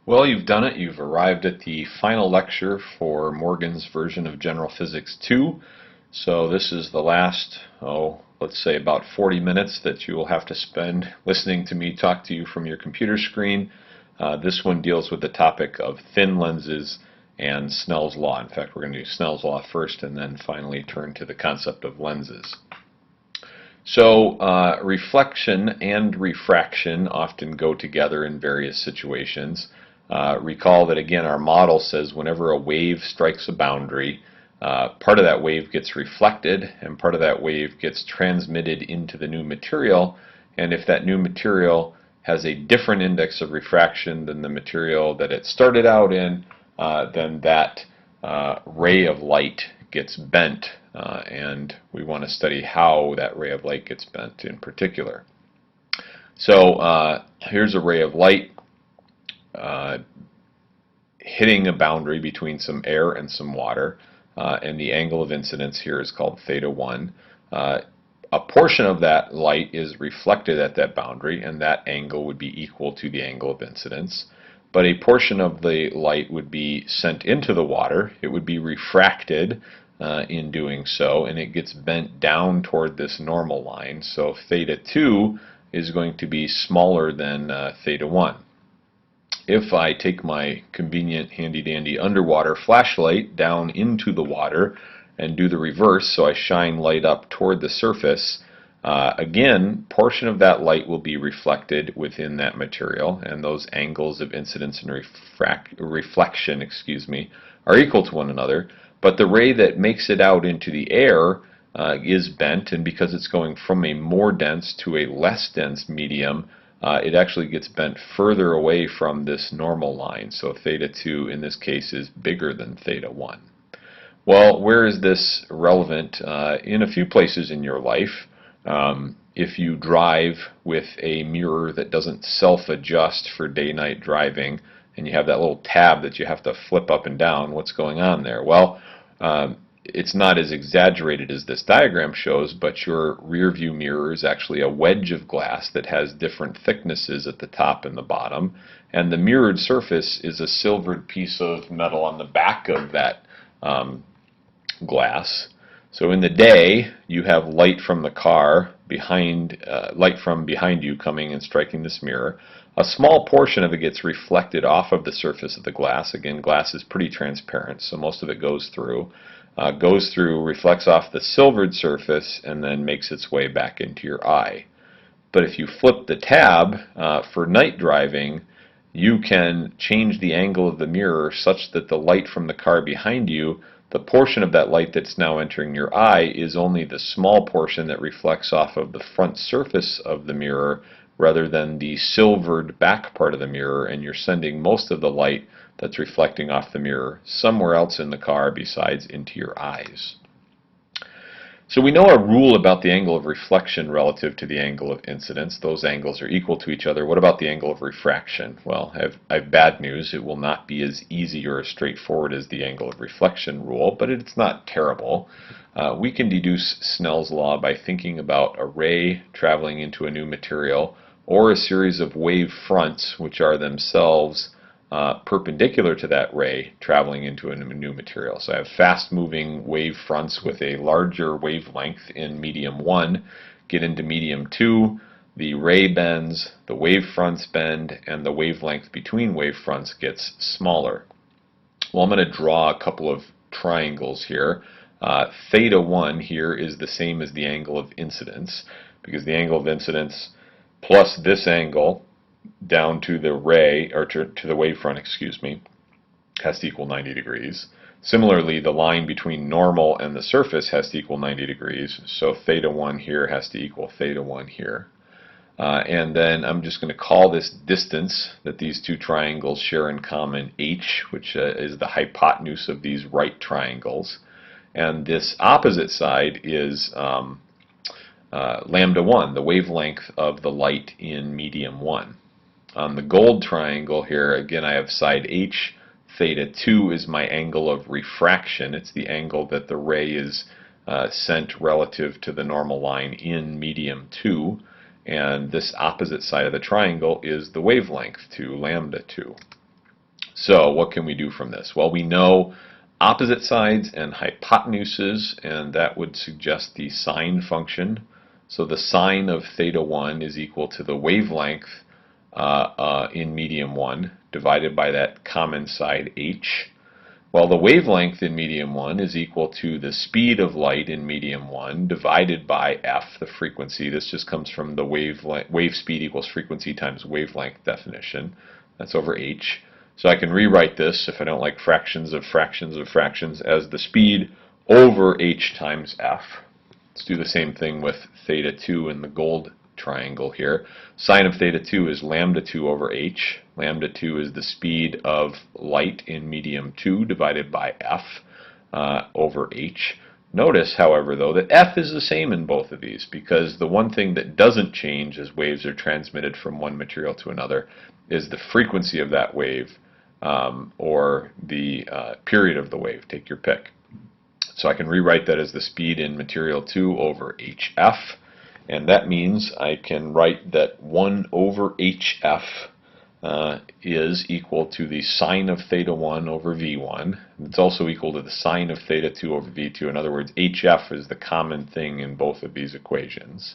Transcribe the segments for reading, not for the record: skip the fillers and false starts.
Well, you've done it. You've arrived at the final lecture for Morgan's version of General Physics 2. So this is the last, let's say about 40 minutes that you will have to spend listening to me talk to you from your computer screen. This one deals with the topic of thin lenses and Snell's law. In fact, we're going to do Snell's law first and then finally turn to the concept of lenses. So reflection and refraction often go together in various situations. Recall that again our model says whenever a wave strikes a boundary, part of that wave gets reflected and part of that wave gets transmitted into the new material, and if that new material has a different index of refraction than the material that it started out in, then that ray of light gets bent, and we want to study how that ray of light gets bent in particular. So here's a ray of light hitting a boundary between some air and some water, and the angle of incidence here is called theta 1. A portion of that light is reflected at that boundary, and that angle would be equal to the angle of incidence. But a portion of the light would be sent into the water. It would be refracted in doing so, and it gets bent down toward this normal line. So theta 2 is going to be smaller than theta 1. If I take my convenient handy-dandy underwater flashlight down into the water and do the reverse, so I shine light up toward the surface, again, portion of that light will be reflected within that material, and those angles of incidence and reflection, are equal to one another. But the ray that makes it out into the air is bent, and because it's going from a more dense to a less dense medium, it actually gets bent further away from this normal line. So theta 2 in this case is bigger than theta 1. Well, where is this relevant? In a few places in your life. If you drive with a mirror that doesn't self-adjust for day-night driving, and you have that little tab that you have to flip up and down, what's going on there? Well, it's not as exaggerated as this diagram shows, but your rear view mirror is actually a wedge of glass that has different thicknesses at the top and the bottom, and the mirrored surface is a silvered piece of metal on the back of that glass. So in the day, you have light from the car light from behind you coming and striking this mirror. A small portion of it gets reflected off of the surface of the glass. Again, glass is pretty transparent, so most of it goes through, reflects off the silvered surface, and then makes its way back into your eye. But if you flip the tab for night driving, you can change the angle of the mirror such that the light from the car behind you, the portion of that light that's now entering your eye, is only the small portion that reflects off of the front surface of the mirror rather than the silvered back part of the mirror, and you're sending most of the light that's reflecting off the mirror somewhere else in the car besides into your eyes. So we know a rule about the angle of reflection relative to the angle of incidence. Those angles are equal to each other. What about the angle of refraction? Well, I have bad news. It will not be as easy or as straightforward as the angle of reflection rule, but it's not terrible. We can deduce Snell's law by thinking about a ray traveling into a new material or a series of wave fronts which are themselves perpendicular to that ray traveling into a new material. So I have fast-moving wave fronts with a larger wavelength in medium 1, get into medium 2, the ray bends, the wave fronts bend, and the wavelength between wave fronts gets smaller. Well, I'm going to draw a couple of triangles here. Theta 1 here is the same as the angle of incidence, because the angle of incidence plus this angle down to the ray, or to the wavefront, has to equal 90 degrees. Similarly, the line between normal and the surface has to equal 90 degrees, so theta 1 here has to equal theta 1 here. And then I'm just going to call this distance that these two triangles share in common h, which is the hypotenuse of these right triangles. And this opposite side is lambda 1, the wavelength of the light in medium 1. On the gold triangle here, again, I have side h. Theta 2 is my angle of refraction. It's the angle that the ray is sent relative to the normal line in medium 2. And this opposite side of the triangle is the wavelength to lambda 2. So what can we do from this? Well, we know opposite sides and hypotenuses, and that would suggest the sine function. So the sine of theta 1 is equal to the wavelength in medium 1 divided by that common side h. Well, the wavelength in medium 1 is equal to the speed of light in medium 1 divided by f, the frequency. This just comes from the wave speed equals frequency times wavelength definition. That's over h. So I can rewrite this, if I don't like fractions of fractions of fractions, as the speed over h times f. Let's do the same thing with theta 2 in the gold triangle here. Sine of theta 2 is lambda 2 over h. Lambda 2 is the speed of light in medium 2 divided by f over h. Notice, however, though, that f is the same in both of these, because the one thing that doesn't change as waves are transmitted from one material to another is the frequency of that wave or the period of the wave. Take your pick. So I can rewrite that as the speed in material 2 over hf. And that means I can write that 1 over hf is equal to the sine of theta 1 over v1. It's also equal to the sine of theta 2 over v2. In other words, hf is the common thing in both of these equations.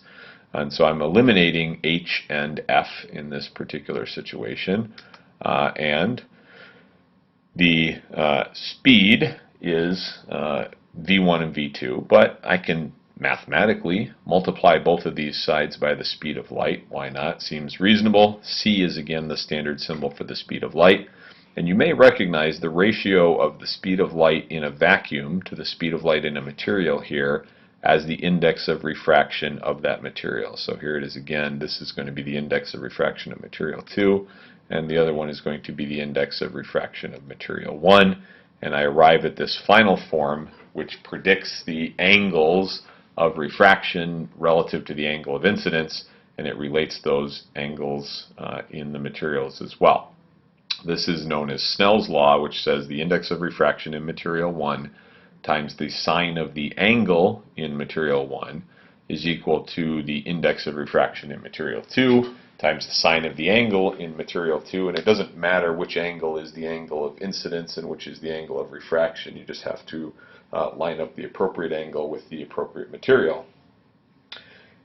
And so I'm eliminating h and f in this particular situation. And the speed is v1 and v2, but I can mathematically multiply both of these sides by the speed of light. Why not? Seems reasonable. C is again the standard symbol for the speed of light. And you may recognize the ratio of the speed of light in a vacuum to the speed of light in a material here as the index of refraction of that material. So here it is again. This is going to be the index of refraction of material 2, and the other one is going to be the index of refraction of material 1. And I arrive at this final form, which predicts the angles of refraction relative to the angle of incidence, and it relates those angles in the materials as well. This is known as Snell's law, which says the index of refraction in material 1 times the sine of the angle in material 1 is equal to the index of refraction in material 2 times the sine of the angle in material 2. And it doesn't matter which angle is the angle of incidence and which is the angle of refraction. You just have to line up the appropriate angle with the appropriate material.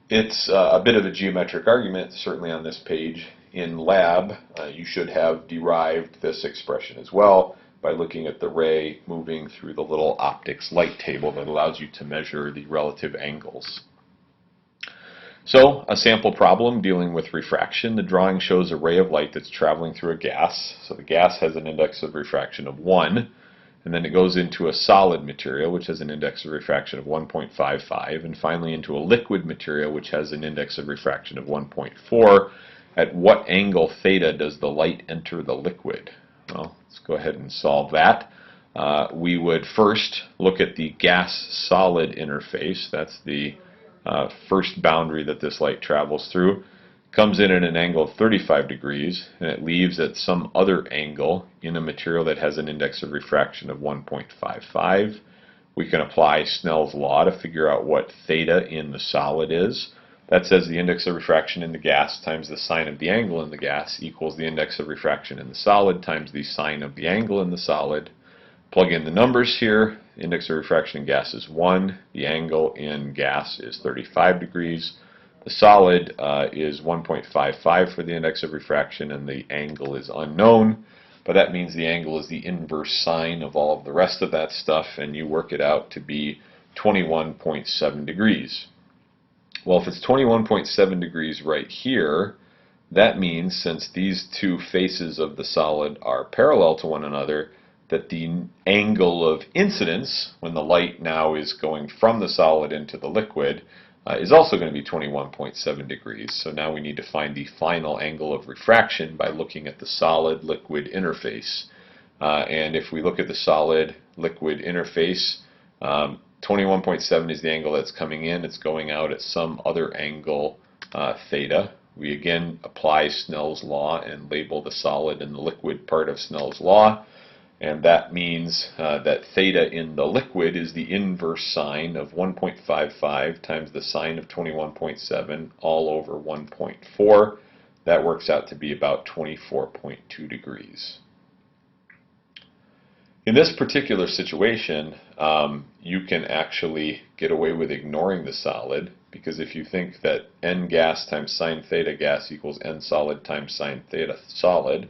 It's a bit of a geometric argument, certainly on this page. In lab, you should have derived this expression as well by looking at the ray moving through the little optics light table that allows you to measure the relative angles. So, a sample problem dealing with refraction. The drawing shows a ray of light that's traveling through a gas. So the gas has an index of refraction of 1. And then it goes into a solid material, which has an index of refraction of 1.55, and finally into a liquid material, which has an index of refraction of 1.4. At what angle theta does the light enter the liquid? Well, let's go ahead and solve that. We would first look at the gas-solid interface. That's the first boundary that this light travels through. Comes in at an angle of 35 degrees, and it leaves at some other angle in a material that has an index of refraction of 1.55. We can apply Snell's law to figure out what theta in the solid is. That says the index of refraction in the gas times the sine of the angle in the gas equals the index of refraction in the solid times the sine of the angle in the solid. Plug in the numbers here. The index of refraction in gas is 1. The angle in gas is 35 degrees. The solid is 1.55 for the index of refraction, and the angle is unknown. But that means the angle is the inverse sine of all of the rest of that stuff, and you work it out to be 21.7 degrees. Well, if it's 21.7 degrees right here, that means since these two faces of the solid are parallel to one another, that the angle of incidence, when the light now is going from the solid into the liquid, is also going to be 21.7 degrees. So now we need to find the final angle of refraction by looking at the solid-liquid interface. And if we look at the solid-liquid interface, 21.7 is the angle that's coming in. It's going out at some other angle, theta. We again apply Snell's law and label the solid and the liquid part of Snell's law. And that means that theta in the liquid is the inverse sine of 1.55 times the sine of 21.7 all over 1.4. That works out to be about 24.2 degrees. In this particular situation, you can actually get away with ignoring the solid, because if you think that n gas times sine theta gas equals n solid times sine theta solid,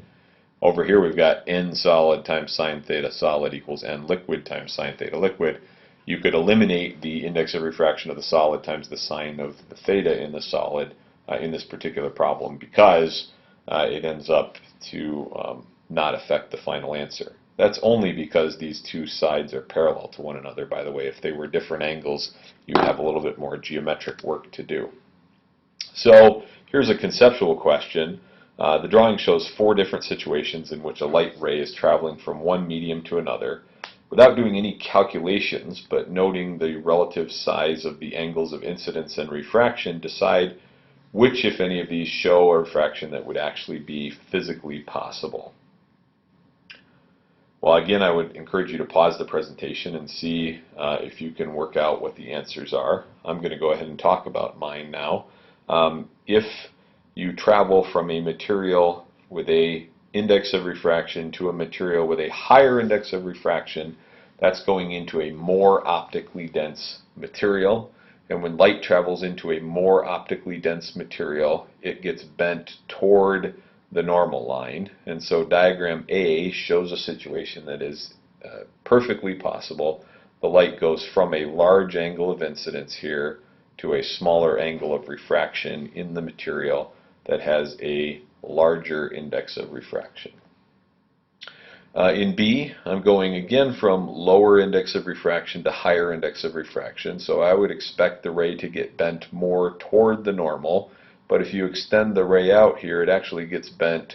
over here we've got n solid times sine theta solid equals n liquid times sine theta liquid. You could eliminate the index of refraction of the solid times the sine of the theta in the solid in this particular problem, because it ends up to not affect the final answer. That's only because these two sides are parallel to one another, by the way. If they were different angles, you'd have a little bit more geometric work to do. So here's a conceptual question. The drawing shows 4 different situations in which a light ray is traveling from one medium to another. Without doing any calculations, but noting the relative size of the angles of incidence and refraction, decide which, if any, of these show a refraction that would actually be physically possible. Well, again, I would encourage you to pause the presentation and see if you can work out what the answers are. I'm going to go ahead and talk about mine now. If you travel from a material with a index of refraction to a material with a higher index of refraction, that's going into a more optically dense material. And when light travels into a more optically dense material, it gets bent toward the normal line. And so diagram A shows a situation that is perfectly possible. The light goes from a large angle of incidence here to a smaller angle of refraction in the material that has a larger index of refraction. In B, I'm going again from lower index of refraction to higher index of refraction. So I would expect the ray to get bent more toward the normal. But if you extend the ray out here, it actually gets bent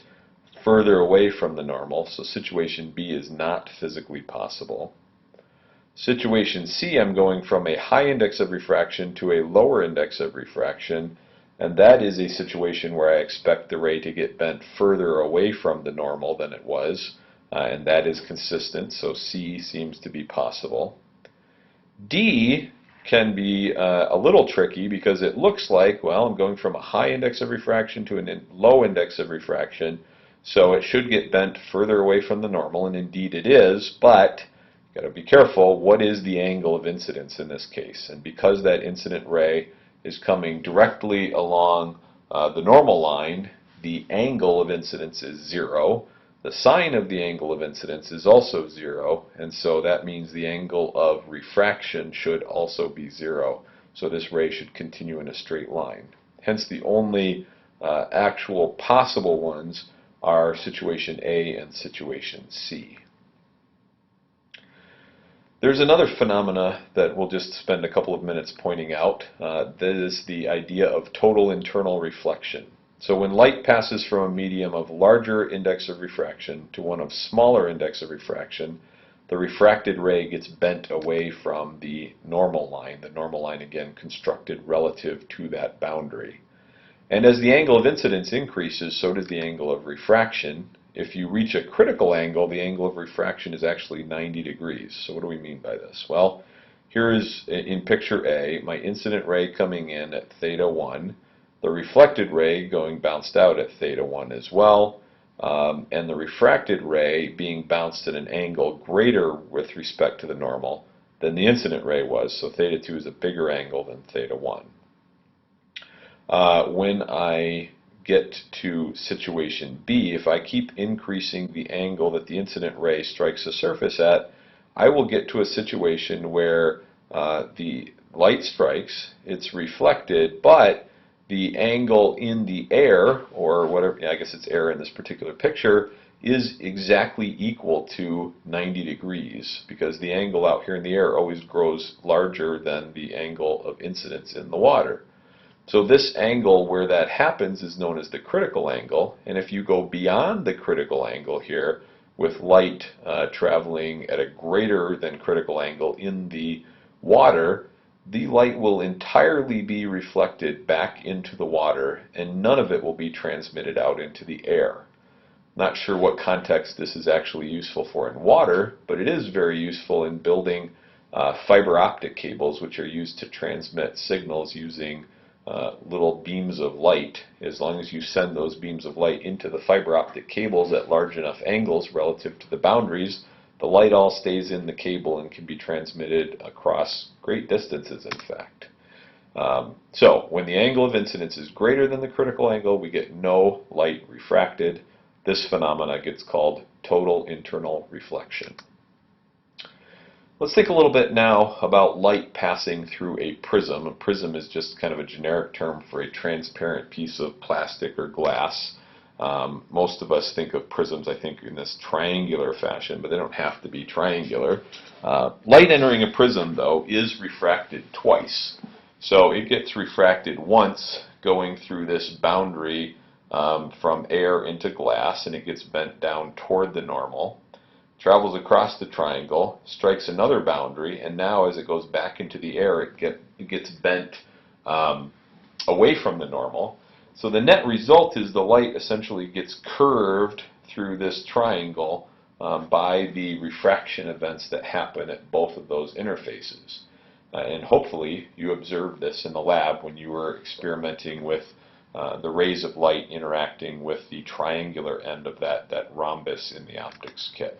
further away from the normal. So situation B is not physically possible. Situation C, I'm going from a high index of refraction to a lower index of refraction. And that is a situation where I expect the ray to get bent further away from the normal than it was. And that is consistent. So C seems to be possible. D can be a little tricky because it looks like, well, I'm going from a high index of refraction to a low index of refraction, so it should get bent further away from the normal, and indeed it is, but you've got to be careful. What is the angle of incidence in this case? And because that incident ray is coming directly along the normal line, the angle of incidence is 0. The sine of the angle of incidence is also 0, and so that means the angle of refraction should also be 0. So this ray should continue in a straight line. Hence the only actual possible ones are situation A and situation C. There's another phenomena that we'll just spend a couple of minutes pointing out. That is the idea of total internal reflection. So when light passes from a medium of larger index of refraction to one of smaller index of refraction, the refracted ray gets bent away from the normal line again constructed relative to that boundary. And as the angle of incidence increases, so does the angle of refraction. If you reach a critical angle, the angle of refraction is actually 90 degrees. So what do we mean by this? Well, here is in picture A, my incident ray coming in at theta 1. The reflected ray going bounced out at theta 1 as well, and the refracted ray being bounced at an angle greater with respect to the normal than the incident ray was, so theta 2 is a bigger angle than theta 1. When I get to situation B, if I keep increasing the angle that the incident ray strikes the surface at, I will get to a situation where the light strikes, it's reflected, but the angle in the air, or whatever, I guess it's air in this particular picture, is exactly equal to 90 degrees, because the angle out here in the air always grows larger than the angle of incidence in the water. So this angle where that happens is known as the critical angle, and if you go beyond the critical angle here, with light traveling at a greater than critical angle in the water, the light will entirely be reflected back into the water, and none of it will be transmitted out into the air. Not sure what context this is actually useful for in water, but it is very useful in building fiber optic cables, which are used to transmit signals using little beams of light. As long as you send those beams of light into the fiber optic cables at large enough angles relative to the boundaries, the light all stays in the cable and can be transmitted across great distances, in fact. So when the angle of incidence is greater than the critical angle, we get no light refracted. This phenomena gets called total internal reflection. Let's think a little bit now about light passing through a prism. A prism is just kind of a generic term for a transparent piece of plastic or glass. Most of us think of prisms, I think, in this triangular fashion, but they don't have to be triangular. Light entering a prism, though, is refracted twice. So it gets refracted once going through this boundary from air into glass, and it gets bent down toward the normal, travels across the triangle, strikes another boundary, and now as it goes back into the air, it gets bent away from the normal. So the net result is the light essentially gets curved through this triangle by the refraction events that happen at both of those interfaces. And hopefully you observed this in the lab when you were experimenting with the rays of light interacting with the triangular end of that rhombus in the optics kit.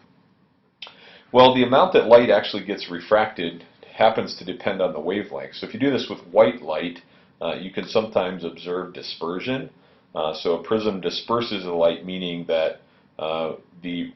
Well, the amount that light actually gets refracted happens to depend on the wavelength. So if you do this with white light, you can sometimes observe dispersion. So a prism disperses the light, meaning that the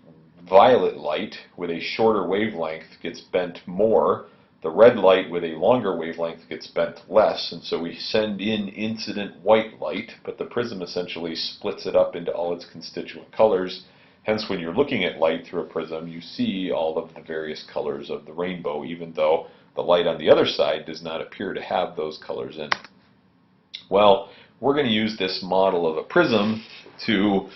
violet light with a shorter wavelength gets bent more. The red light with a longer wavelength gets bent less, and so we send in incident white light, but the prism essentially splits it up into all its constituent colors. Hence, when you're looking at light through a prism, you see all of the various colors of the rainbow, even though the light on the other side does not appear to have those colors in it. Well, we're going to use this model of a prism to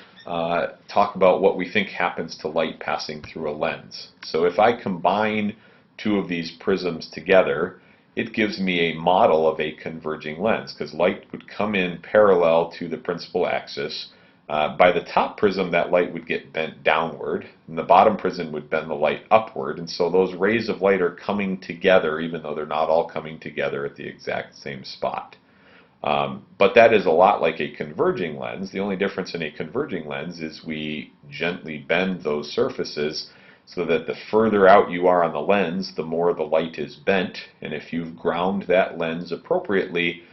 talk about what we think happens to light passing through a lens. So if I combine two of these prisms together, it gives me a model of a converging lens, because light would come in parallel to the principal axis. By the top prism, that light would get bent downward, and the bottom prism would bend the light upward, and so those rays of light are coming together, even though they're not all coming together at the exact same spot. But that is a lot like a converging lens. The only difference in a converging lens is we gently bend those surfaces so that the further out you are on the lens, the more the light is bent, and if you've ground that lens appropriately,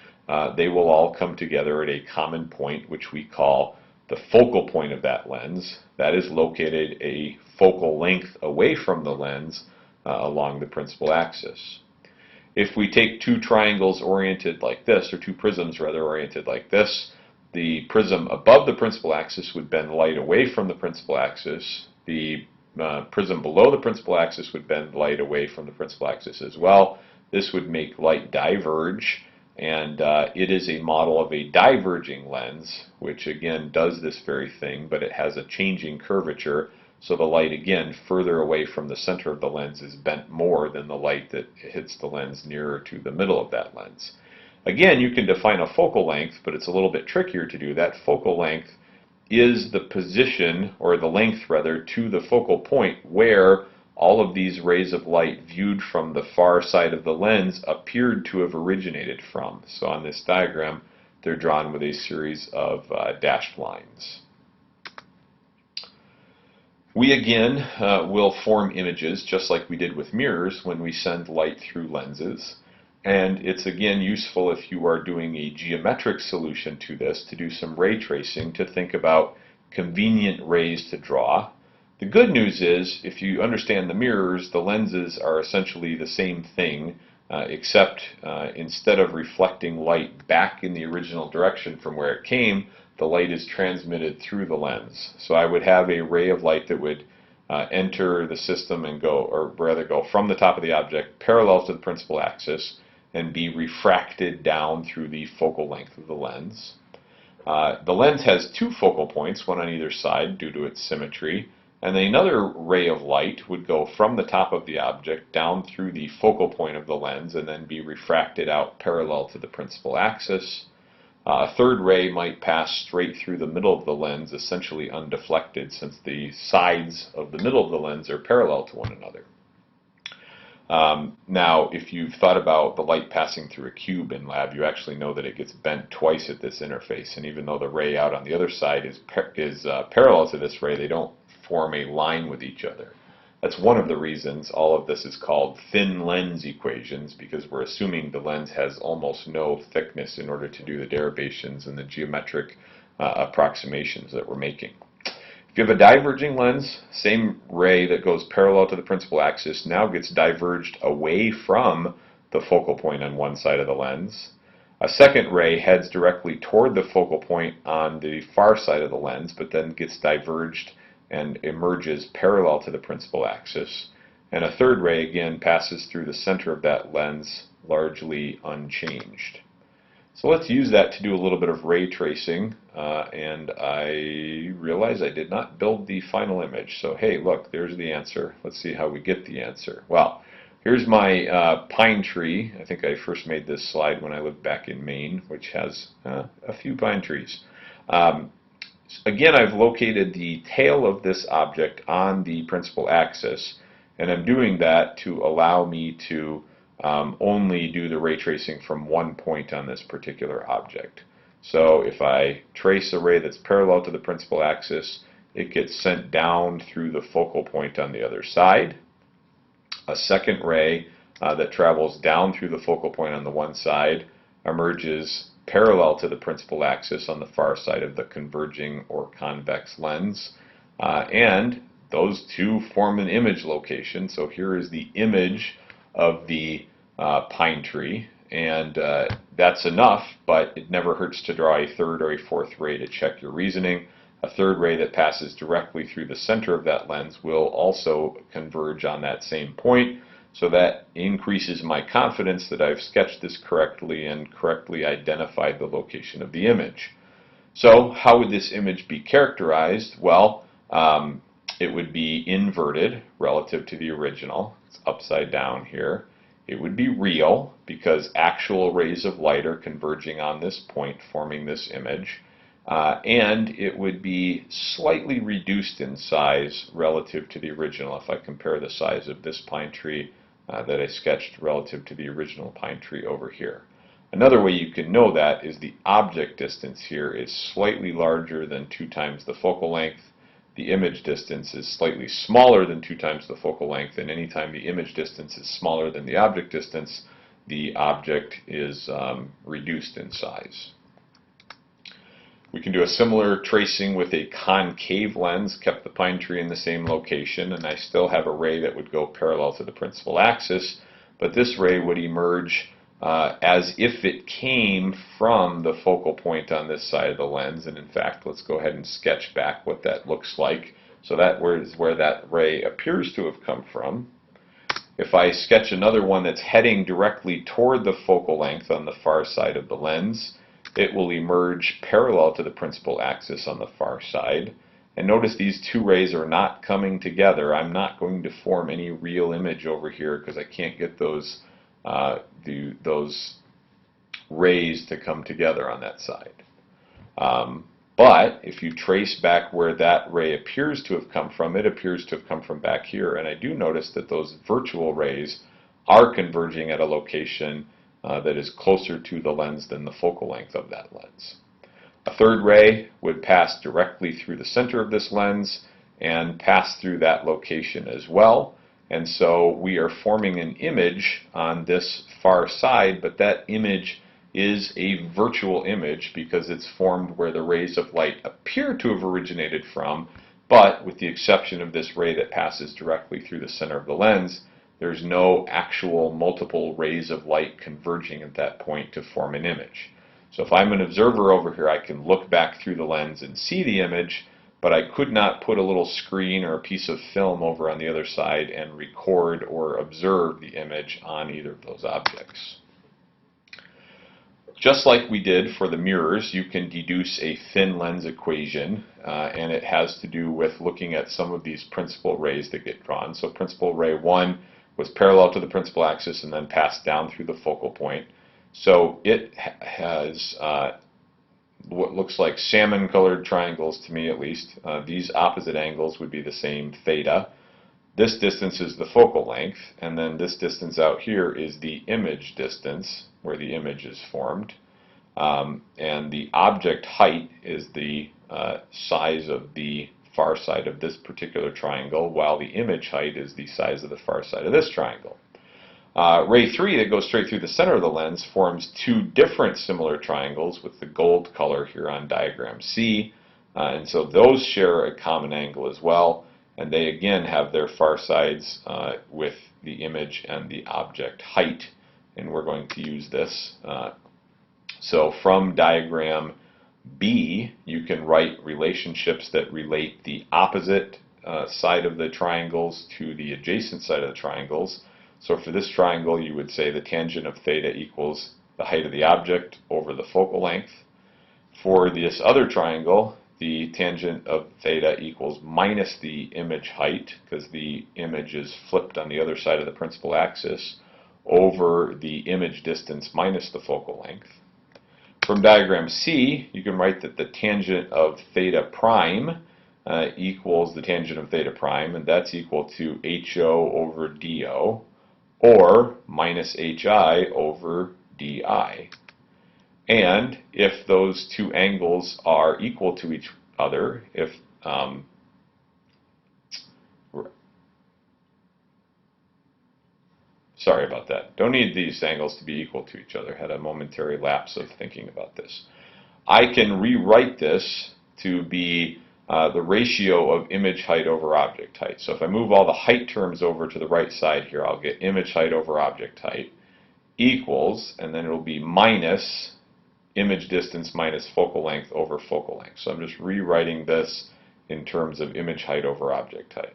they will all come together at a common point, which we call the focal point of that lens. That is located a focal length away from the lens along the principal axis. If we take two triangles oriented like this, or two prisms rather oriented like this, the prism above the principal axis would bend light away from the principal axis. The prism below the principal axis would bend light away from the principal axis as well. This would make light diverge, and it is a model of a diverging lens, which again does this very thing, but it has a changing curvature, so the light again further away from the center of the lens is bent more than the light that hits the lens nearer to the middle of that lens. Again, you can define a focal length, but it's a little bit trickier to do. That focal length is the position, or the length rather, to the focal point where all of these rays of light viewed from the far side of the lens appeared to have originated from. So on this diagram, they're drawn with a series of dashed lines. We again will form images just like we did with mirrors when we send light through lenses. And it's again useful if you are doing a geometric solution to this to do some ray tracing to think about convenient rays to draw. The good news is, if you understand the mirrors, the lenses are essentially the same thing, except instead of reflecting light back in the original direction from where it came, the light is transmitted through the lens. So I would have a ray of light that would enter the system and go, or rather go from the top of the object parallel to the principal axis and be refracted down through the focal length of the lens. The lens has two focal points, one on either side due to its symmetry, and then another ray of light would go from the top of the object down through the focal point of the lens and then be refracted out parallel to the principal axis. A third ray might pass straight through the middle of the lens, essentially undeflected, since the sides of the middle of the lens are parallel to one another. Now, if you've thought about the light passing through a cube in lab, you actually know that it gets bent twice at this interface, and even though the ray out on the other side is parallel to this ray, they don't form a line with each other. That's one of the reasons all of this is called thin lens equations, because we're assuming the lens has almost no thickness in order to do the derivations and the geometric approximations that we're making. If you have a diverging lens, same ray that goes parallel to the principal axis now gets diverged away from the focal point on one side of the lens. A second ray heads directly toward the focal point on the far side of the lens, but then gets diverged and emerges parallel to the principal axis. And a third ray again passes through the center of that lens, largely unchanged. So let's use that to do a little bit of ray tracing, and I realize I did not build the final image. So hey, look, there's the answer. Let's see how we get the answer. Well, here's my pine tree. I think I first made this slide when I lived back in Maine, which has a few pine trees. Again, I've located the tail of this object on the principal axis, and I'm doing that to allow me to only do the ray tracing from one point on this particular object. So if I trace a ray that's parallel to the principal axis, it gets sent down through the focal point on the other side. A second ray that travels down through the focal point on the one side emerges parallel to the principal axis on the far side of the converging or convex lens. And those two form an image location. So here is the image of the pine tree, and that's enough, but it never hurts to draw a third or a fourth ray to check your reasoning. A third ray that passes directly through the center of that lens will also converge on that same point, so that increases my confidence that I've sketched this correctly and correctly identified the location of the image. So how would this image be characterized? Well, it would be inverted relative to the original. It's upside down here. It would be real because actual rays of light are converging on this point, forming this image. And it would be slightly reduced in size relative to the original if I compare the size of this pine tree that I sketched relative to the original pine tree over here. Another way you can know that is the object distance here is slightly larger than 2 times the focal length. The image distance is slightly smaller than 2 times the focal length, and anytime the image distance is smaller than the object distance, the object is reduced in size. We can do a similar tracing with a concave lens, kept the pine tree in the same location, and I still have a ray that would go parallel to the principal axis, but this ray would emerge as if it came from the focal point on this side of the lens. And in fact, let's go ahead and sketch back what that looks like. So that is where that ray appears to have come from. If I sketch another one that's heading directly toward the focal length on the far side of the lens, it will emerge parallel to the principal axis on the far side. And notice these two rays are not coming together. I'm not going to form any real image over here because I can't get those rays to come together on that side. But if you trace back where that ray appears to have come from, it appears to have come from back here. And I do notice that those virtual rays are converging at a location that is closer to the lens than the focal length of that lens. A third ray would pass directly through the center of this lens and pass through that location as well. And so we are forming an image on this far side, but that image is a virtual image because it's formed where the rays of light appear to have originated from, but with the exception of this ray that passes directly through the center of the lens, there's no actual multiple rays of light converging at that point to form an image. So if I'm an observer over here, I can look back through the lens and see the image, but I could not put a little screen or a piece of film over on the other side and record or observe the image on either of those objects. Just like we did for the mirrors, you can deduce a thin lens equation, and it has to do with looking at some of these principal rays that get drawn. So principal ray 1 was parallel to the principal axis and then passed down through the focal point. So it has what looks like salmon-colored triangles to me at least. These opposite angles would be the same theta. This distance is the focal length, and then this distance out here is the image distance, where the image is formed. And the object height is the size of the far side of this particular triangle, while the image height is the size of the far side of this triangle. Ray 3 that goes straight through the center of the lens forms two different similar triangles with the gold color here on diagram C. And so those share a common angle as well. And they again have their far sides with the image and the object height. And we're going to use this. So from diagram B, you can write relationships that relate the opposite side of the triangles to the adjacent side of the triangles. So for this triangle, you would say the tangent of theta equals the height of the object over the focal length. For this other triangle, the tangent of theta equals minus the image height, because the image is flipped on the other side of the principal axis, over the image distance minus the focal length. From diagram C, you can write that the tangent of theta prime equals the tangent of theta prime, and that's equal to HO over DO, or minus HI over DI. And if those two angles are equal to each other, if sorry about that. Don't need these angles to be equal to each other. Had a momentary lapse of thinking about this. I can rewrite this to be the ratio of image height over object height. So if I move all the height terms over to the right side here, I'll get image height over object height equals, and then it'll be minus image distance minus focal length over focal length. So I'm just rewriting this in terms of image height over object height.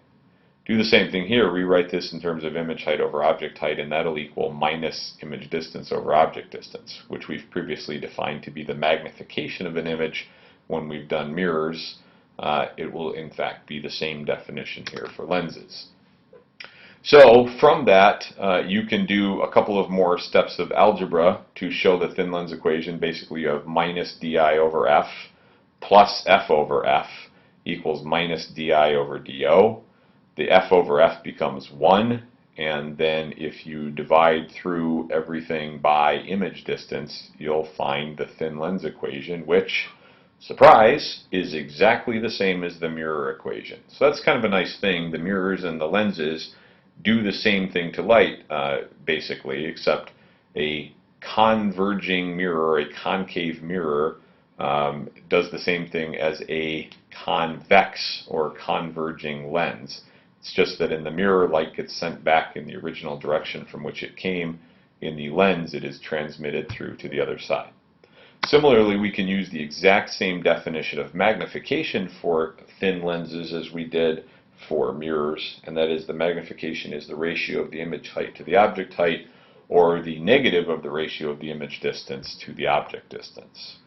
Do the same thing here, rewrite this in terms of image height over object height, and that'll equal minus image distance over object distance, which we've previously defined to be the magnification of an image. When we've done mirrors, it will in fact be the same definition here for lenses. So from that, you can do a couple of more steps of algebra to show the thin lens equation. Basically, you have minus di over f plus f over f equals minus di over do. The f over f becomes 1, and then if you divide through everything by image distance, you'll find the thin lens equation, which, surprise, is exactly the same as the mirror equation. So that's kind of a nice thing. The mirrors and the lenses do the same thing to light, basically, except a converging mirror, a concave mirror, does the same thing as a convex or converging lens. It's just that in the mirror, light gets sent back in the original direction from which it came. In the lens, it is transmitted through to the other side. Similarly, we can use the exact same definition of magnification for thin lenses as we did for mirrors, and that is the magnification is the ratio of the image height to the object height, or the negative of the ratio of the image distance to the object distance.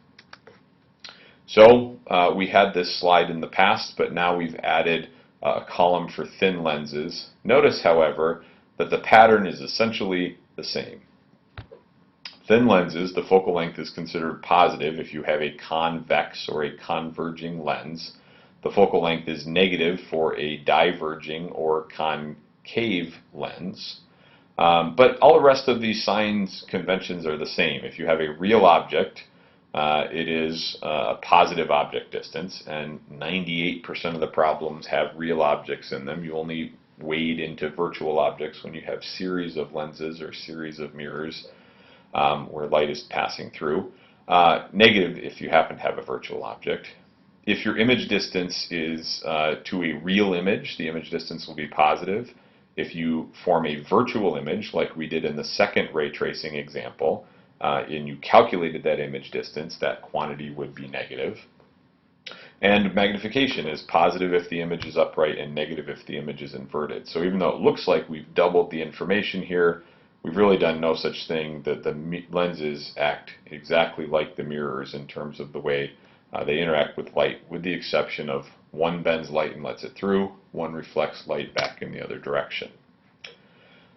So we had this slide in the past, but now we've added a column for thin lenses. Notice, however, that the pattern is essentially the same. Thin lenses, the focal length is considered positive if you have a convex or a converging lens. The focal length is negative for a diverging or concave lens. But all the rest of these signs conventions are the same. If you have a real object, it is a positive object distance, and 98% of the problems have real objects in them. You only wade into virtual objects when you have series of lenses or series of mirrors where light is passing through. Negative if you happen to have a virtual object. If your image distance is to a real image, the image distance will be positive. If you form a virtual image, like we did in the second ray tracing example, and you calculated that image distance, that quantity would be negative. And magnification is positive if the image is upright and negative if the image is inverted. So even though it looks like we've doubled the information here, we've really done no such thing. That the lenses act exactly like the mirrors in terms of the way they interact with light, with the exception of one bends light and lets it through, one reflects light back in the other direction.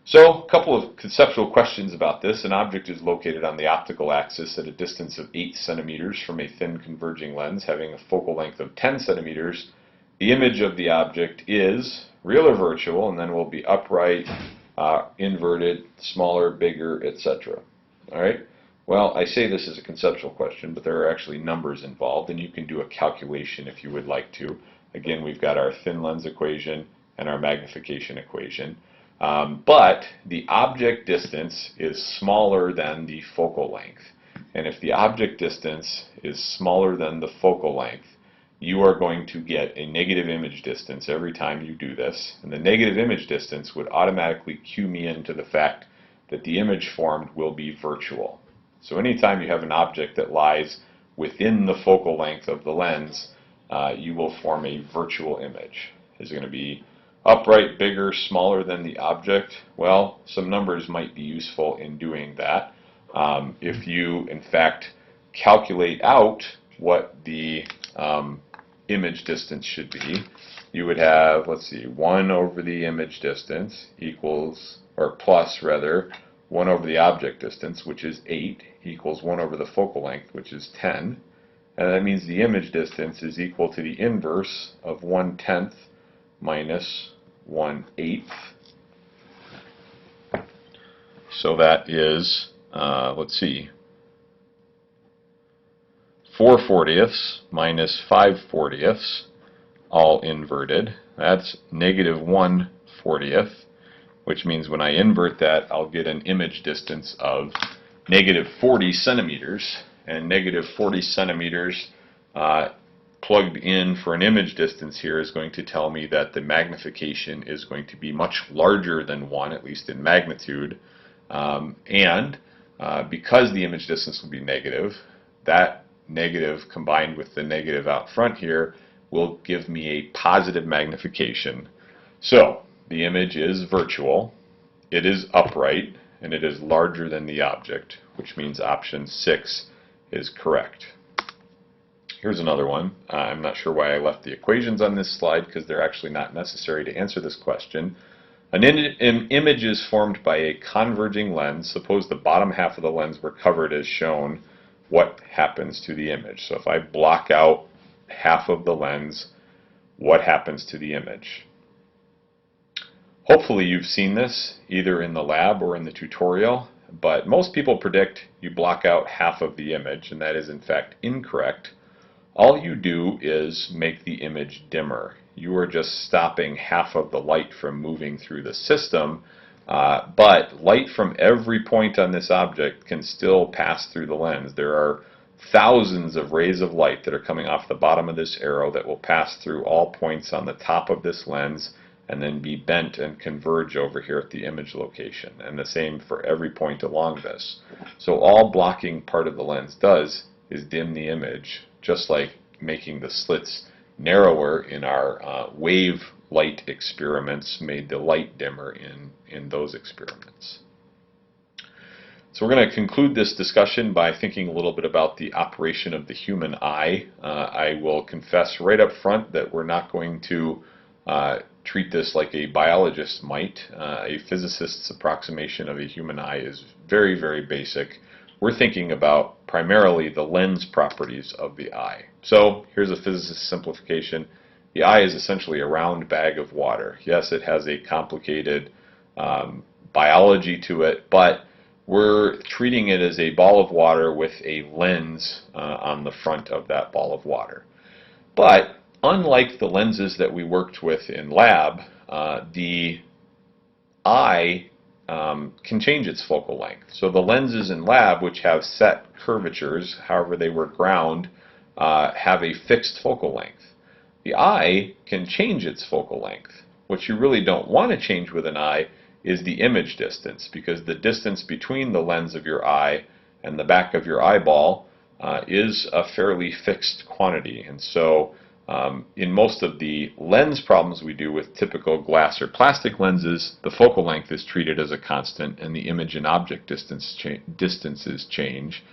So, a couple of conceptual questions about this. An object is located on the optical axis at a distance of 8 centimeters from a thin converging lens having a focal length of 10 centimeters. The image of the object is real or virtual, and then will be upright, inverted, smaller, bigger, etc. All right. Well, I say this is a conceptual question, but there are actually numbers involved, and you can do a calculation if you would like to. Again, we've got our thin lens equation and our magnification equation. But the object distance is smaller than the focal length. And if the object distance is smaller than the focal length, you are going to get a negative image distance every time you do this. And the negative image distance would automatically cue me into the fact that the image formed will be virtual. So anytime you have an object that lies within the focal length of the lens, you will form a virtual image. Is it going to be upright, bigger, smaller than the object? Well, some numbers might be useful in doing that. If you, in fact, calculate out what the image distance should be, you would have, let's see, 1 over the image distance equals, or plus rather, 1 over the object distance, which is 8, equals 1 over the focal length, which is 10. And that means the image distance is equal to the inverse of 1/10 minus 1/8. So that is, let's see, 4/40 minus 5/40, all inverted. That's negative 1/40, which means when I invert that, I'll get an image distance of negative 40 centimeters. And negative 40 centimeters plugged in for an image distance here is going to tell me that the magnification is going to be much larger than 1, at least in magnitude. Because the image distance will be negative, that negative combined with the negative out front here will give me a positive magnification. So the image is virtual, it is upright, and it is larger than the object, which means option 6 is correct. Here's another one. I'm not sure why I left the equations on this slide because they're actually not necessary to answer this question. An image is formed by a converging lens. Suppose the bottom half of the lens were covered as shown. What happens to the image? So if I block out half of the lens, what happens to the image? Hopefully you've seen this either in the lab or in the tutorial, but most people predict you block out half of the image, and that is in fact incorrect. All you do is make the image dimmer. You are just stopping half of the light from moving through the system, but light from every point on this object can still pass through the lens. There are thousands of rays of light that are coming off the bottom of this arrow that will pass through all points on the top of this lens and then be bent and converge over here at the image location. And the same for every point along this. So all blocking part of the lens does is dim the image, just like making the slits narrower in our wave light experiments made the light dimmer in those experiments. So we're going to conclude this discussion by thinking a little bit about the operation of the human eye. I will confess right up front that we're not going to treat this like a biologist might. A physicist's approximation of a human eye is very, very basic. We're thinking about primarily the lens properties of the eye. So here's a physicist's simplification. The eye is essentially a round bag of water. Yes, it has a complicated biology to it, but we're treating it as a ball of water with a lens on the front of that ball of water. But unlike the lenses that we worked with in lab, the eye can change its focal length. So the lenses in lab, which have set curvatures, however they were ground, have a fixed focal length. The eye can change its focal length. What you really don't want to change with an eye is the image distance, because the distance between the lens of your eye and the back of your eyeball is a fairly fixed quantity. And so in most of the lens problems we do with typical glass or plastic lenses, the focal length is treated as a constant and the image and object distances change.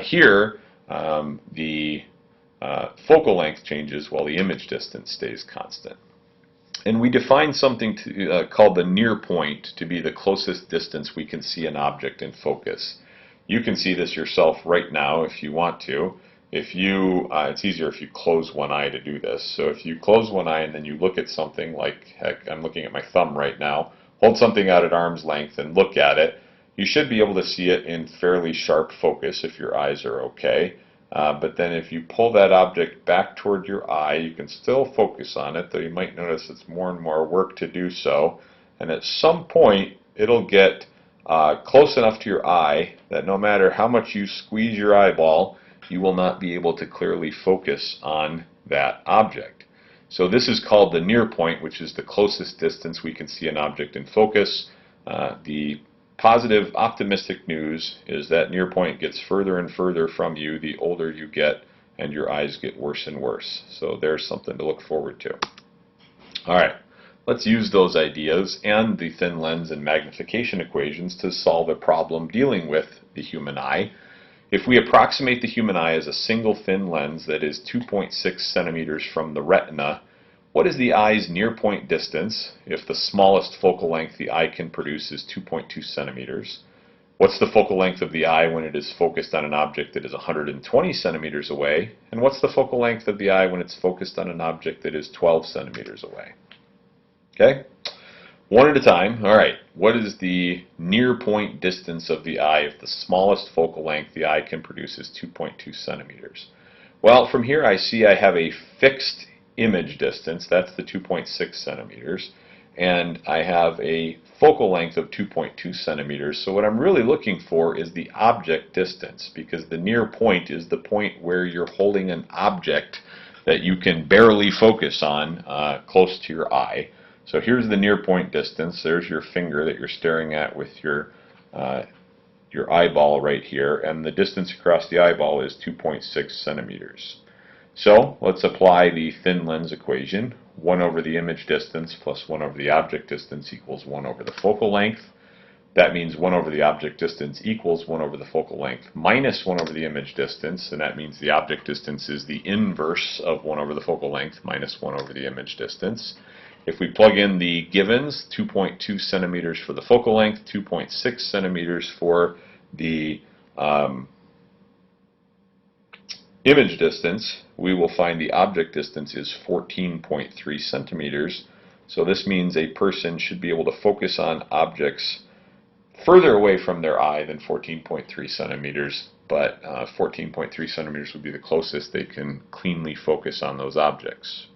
Here, the focal length changes while the image distance stays constant. And we define something called the near point to be the closest distance we can see an object in focus. You can see this yourself right now if you want to. It's easier if you close one eye to do this. So if you close one eye and then you look at something like, heck, I'm looking at my thumb right now, hold something out at arm's length and look at it, you should be able to see it in fairly sharp focus if your eyes are okay. But then if you pull that object back toward your eye, you can still focus on it, though you might notice it's more and more work to do so. And at some point, it'll get close enough to your eye that no matter how much you squeeze your eyeball, you will not be able to clearly focus on that object. So this is called the near point, which is the closest distance we can see an object in focus. The positive, optimistic news is that near point gets further and further from you the older you get, and your eyes get worse and worse. So there's something to look forward to. All right, let's use those ideas and the thin lens and magnification equations to solve a problem dealing with the human eye. If we approximate the human eye as a single thin lens that is 2.6 centimeters from the retina, what is the eye's near point distance if the smallest focal length the eye can produce is 2.2 centimeters? What's the focal length of the eye when it is focused on an object that is 120 centimeters away? And what's the focal length of the eye when it's focused on an object that is 12 centimeters away? Okay? One at a time. All right. What is the near point distance of the eye if the smallest focal length the eye can produce is 2.2 centimeters? Well, from here I see I have a fixed image distance, that's the 2.6 centimeters, and I have a focal length of 2.2 centimeters. So what I'm really looking for is the object distance, because the near point is the point where you're holding an object that you can barely focus on close to your eye. So here's the near point distance. There's your finger that you're staring at with your eyeball right here, and the distance across the eyeball is 2.6 centimeters. So let's apply the thin lens equation. 1 over the image distance plus 1 over the object distance equals 1 over the focal length. That means 1 over the object distance equals 1 over the focal length minus 1 over the image distance, and that means the object distance is the inverse of 1 over the focal length minus 1 over the image distance. If we plug in the givens, 2.2 centimeters for the focal length, 2.6 centimeters for the image distance, we will find the object distance is 14.3 centimeters. So this means a person should be able to focus on objects further away from their eye than 14.3 centimeters, but 14.3 centimeters would be the closest they can cleanly focus on those objects.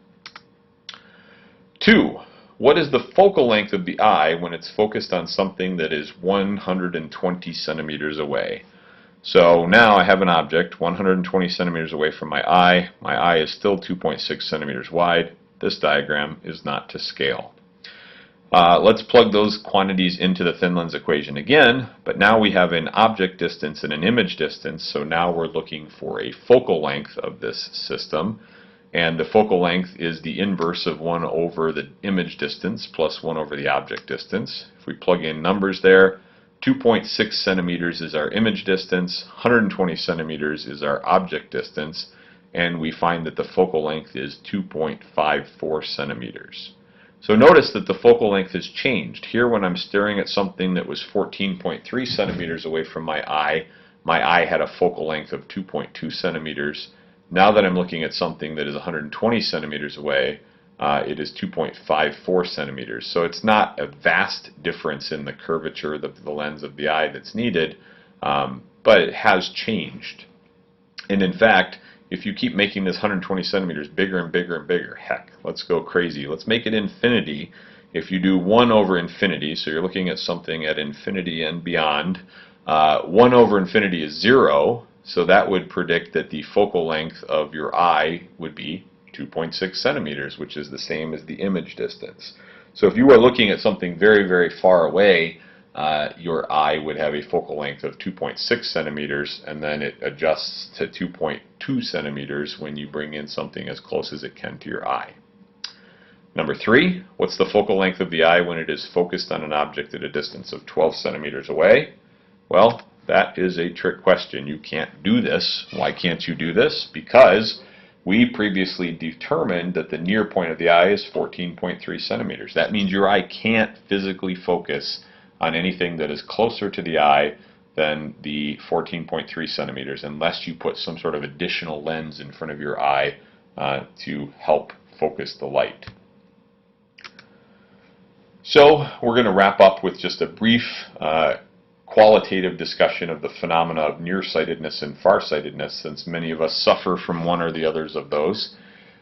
2. What is the focal length of the eye when it's focused on something that is 120 centimeters away? So now I have an object 120 centimeters away from my eye. My eye is still 2.6 centimeters wide. This diagram is not to scale. Let's plug those quantities into the thin lens equation again, but now we have an object distance and an image distance, so now we're looking for a focal length of this system. And the focal length is the inverse of 1 over the image distance plus 1 over the object distance. If we plug in numbers there, 2.6 centimeters is our image distance, 120 centimeters is our object distance, and we find that the focal length is 2.54 centimeters. So notice that the focal length has changed. Here when I'm staring at something that was 14.3 centimeters away from my eye had a focal length of 2.2 centimeters. Now that I'm looking at something that is 120 centimeters away, it is 2.54 centimeters. So it's not a vast difference in the curvature of the lens of the eye that's needed, but it has changed. And in fact, if you keep making this 120 centimeters bigger and bigger and bigger, heck, let's go crazy. Let's make it infinity. If you do 1 over infinity, so you're looking at something at infinity and beyond, 1 over infinity is 0, so that would predict that the focal length of your eye would be 2.6 centimeters, which is the same as the image distance. So if you are looking at something very, very far away, your eye would have a focal length of 2.6 centimeters, and then it adjusts to 2.2 centimeters when you bring in something as close as it can to your eye. Number 3, what's the focal length of the eye when it is focused on an object at a distance of 12 centimeters away? Well, that is a trick question. You can't do this. Why can't you do this? Because we previously determined that the near point of the eye is 14.3 centimeters. That means your eye can't physically focus on anything that is closer to the eye than the 14.3 centimeters unless you put some sort of additional lens in front of your eye to help focus the light. So we're going to wrap up with just a brief qualitative discussion of the phenomena of nearsightedness and farsightedness, since many of us suffer from one or the others of those.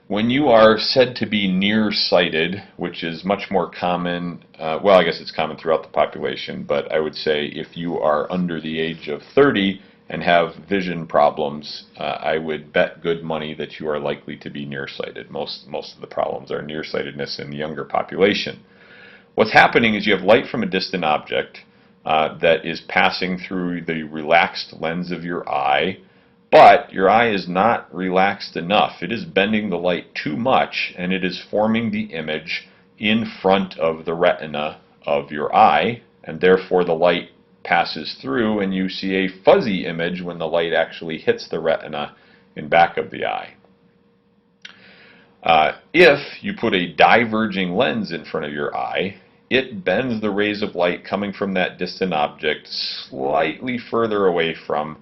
When you are said to be nearsighted, which is much more common, well, I guess it's common throughout the population, but I would say if you are under the age of 30 and have vision problems, I would bet good money that you are likely to be nearsighted. Most of the problems are nearsightedness in the younger population. What's happening is you have light from a distant object that is passing through the relaxed lens of your eye, but your eye is not relaxed enough. It is bending the light too much, and it is forming the image in front of the retina of your eye, and therefore the light passes through and you see a fuzzy image when the light actually hits the retina in back of the eye. If you put a diverging lens in front of your eye, it bends the rays of light coming from that distant object slightly further away from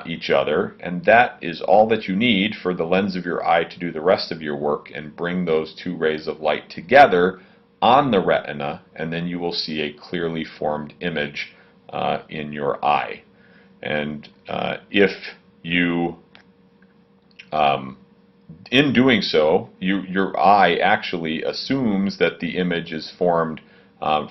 each other, and that is all that you need for the lens of your eye to do the rest of your work and bring those two rays of light together on the retina, and then you will see a clearly formed image in your eye. And if you, in doing so, your eye actually assumes that the image is formed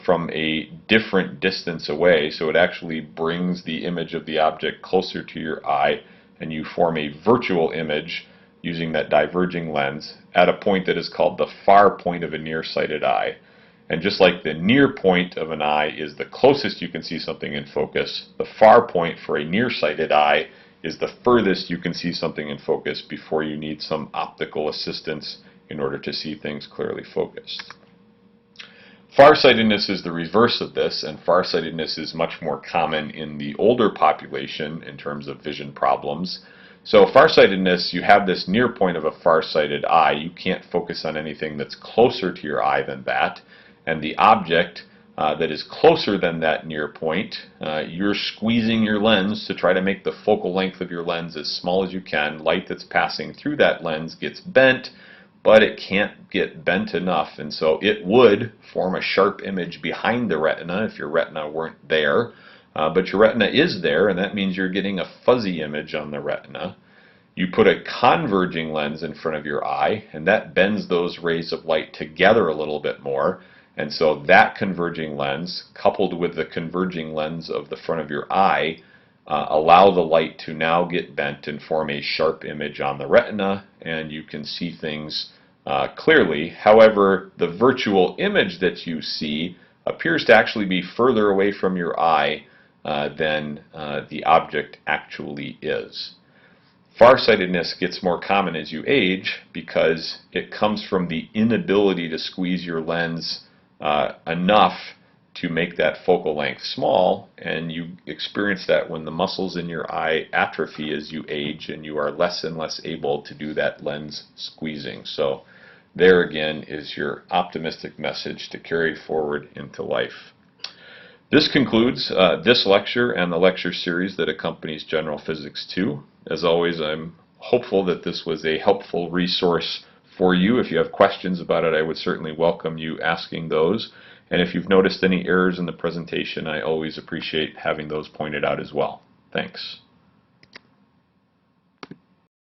from a different distance away, so it actually brings the image of the object closer to your eye, and you form a virtual image using that diverging lens at a point that is called the far point of a nearsighted eye. And just like the near point of an eye is the closest you can see something in focus, the far point for a nearsighted eye is the furthest you can see something in focus before you need some optical assistance in order to see things clearly focused. Farsightedness is the reverse of this, and farsightedness is much more common in the older population in terms of vision problems. So farsightedness, you have this near point of a farsighted eye. You can't focus on anything that's closer to your eye than that. And the object that is closer than that near point, you're squeezing your lens to try to make the focal length of your lens as small as you can. Light that's passing through that lens gets bent, but it can't get bent enough, and so it would form a sharp image behind the retina if your retina weren't there. But your retina is there, and that means you're getting a fuzzy image on the retina. You put a converging lens in front of your eye, and that bends those rays of light together a little bit more. And so that converging lens, coupled with the converging lens of the front of your eye, allow the light to now get bent and form a sharp image on the retina, and you can see things clearly. However, the virtual image that you see appears to actually be further away from your eye than the object actually is. Farsightedness gets more common as you age because it comes from the inability to squeeze your lens enough to make that focal length small, and you experience that when the muscles in your eye atrophy as you age and you are less and less able to do that lens squeezing. So there again is your optimistic message to carry forward into life. This concludes this lecture and the lecture series that accompanies General Physics 2. As always, I'm hopeful that this was a helpful resource for you. If you have questions about it, I would certainly welcome you asking those. And if you've noticed any errors in the presentation, I always appreciate having those pointed out as well. Thanks.